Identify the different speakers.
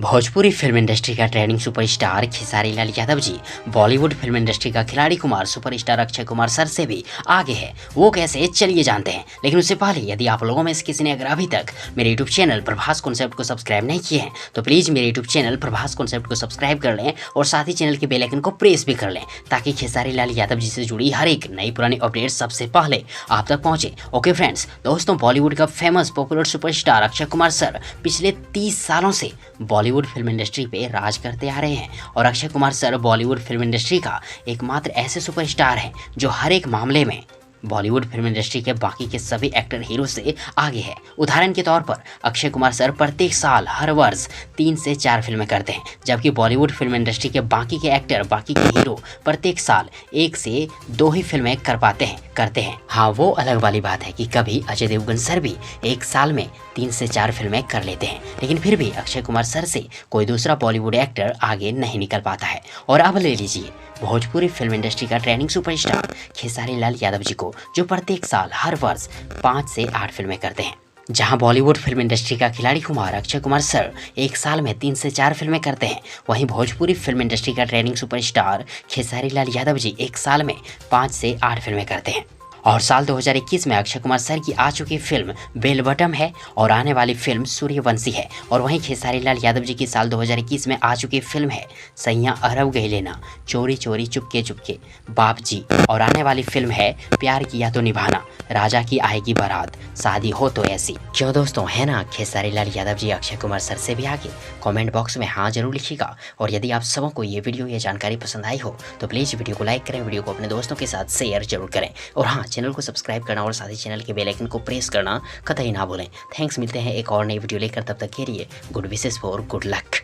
Speaker 1: Bhojpuri film industry का trending superstar Khesari Lal Yadav ji Bollywood film industry का खिलाड़ी कुमार सुपरस्टार अक्षय कुमार सर से भी आगे है। वो कैसे, चलिए जानते हैं। लेकिन उससे पहले यदि आप लोगों में से किसी ने अगर अभी तक मेरे यूट्यूब चैनल प्रभास कॉन्सेप्ट को सब्सक्राइब नहीं किए हैं तो प्लीज़ मेरे यूट्यूब चैनल प्रभास कॉन्सेप्ट को सब्सक्राइब कर लें और साथ ही चैनल के बेल आइकन को प्रेस भी कर लें ताकि खेसारी लाल यादव जी से जुड़ी हर एक नई पुरानी अपडेट सबसे पहले आप तक पहुंचे। ओके फ्रेंड्स, दोस्तों बॉलीवुड का famous popular superstar Akshay Kumar sir पिछले 30 सालों से बॉलीवुड फिल्म इंडस्ट्री पे राज करते आ रहे हैं और Akshay Kumar sir Bollywood film industry का एकमात्र ऐसे सुपरस्टार हैं जो हर एक मामले में बॉलीवुड फिल्म इंडस्ट्री के बाकी के सभी एक्टर हीरो से आगे है। उदाहरण के तौर पर अक्षय कुमार सर प्रत्येक साल हर वर्ष 3 से 4 फिल्में करते हैं, जबकि बॉलीवुड फिल्म इंडस्ट्री के बाकी के एक्टर, बाकी के हीरो प्रत्येक साल 1 से 2 ही फिल्में करते हैं। हाँ, वो अलग वाली बात है कि कभी अजय देवगन सर भी एक साल में 3 से 4 फिल्में कर लेते हैं, लेकिन फिर भी अक्षय कुमार सर से कोई दूसरा बॉलीवुड एक्टर आगे नहीं निकल पाता है। और अब ले लीजिए भोजपुरी फिल्म इंडस्ट्री का ट्रेंडिंग सुपरस्टार खेसारी लाल यादव जी को, जो प्रत्येक साल हर वर्ष 5 से 8 फिल्में करते हैं। जहां बॉलीवुड फिल्म इंडस्ट्री का खिलाड़ी कुमार अक्षय कुमार सर एक साल में 3 से 4 फिल्में करते हैं, वहीं भोजपुरी फिल्म इंडस्ट्री का ट्रेंडिंग सुपरस्टार खेसारी लाल यादव जी एक साल में 5 से 8 फिल्में करते हैं। और साल 2021 में अक्षय कुमार सर की आ चुकी फिल्म बेल बटम है और आने वाली फिल्म सूर्यवंशी है। और वहीं खेसारी लाल यादव जी की साल 2021 में आ चुकी फिल्म है सैया अरब गई लेना, चोरी चोरी चुपके चुपके, बाप जी। और आने वाली फिल्म है प्यार किया तो निभाना, राजा की आएगी बारात, शादी हो तो ऐसी। क्यों दोस्तों, है ना खेसारी लाल यादव जी अक्षय कुमार सर से भी आगे? कमेंट बॉक्स में हाँ जरूर लिखिएगा। और यदि आप सबों को ये वीडियो या जानकारी पसंद आई हो तो प्लीज़ वीडियो को लाइक करें, वीडियो को अपने दोस्तों के साथ शेयर जरूर करें और हाँ, चैनल को सब्सक्राइब करना और साथ ही चैनल के बेल आइकन को प्रेस करना कतई ना भूलें। थैंक्स, मिलते हैं एक और नई वीडियो लेकर, तब तक के लिए good wishes for good luck.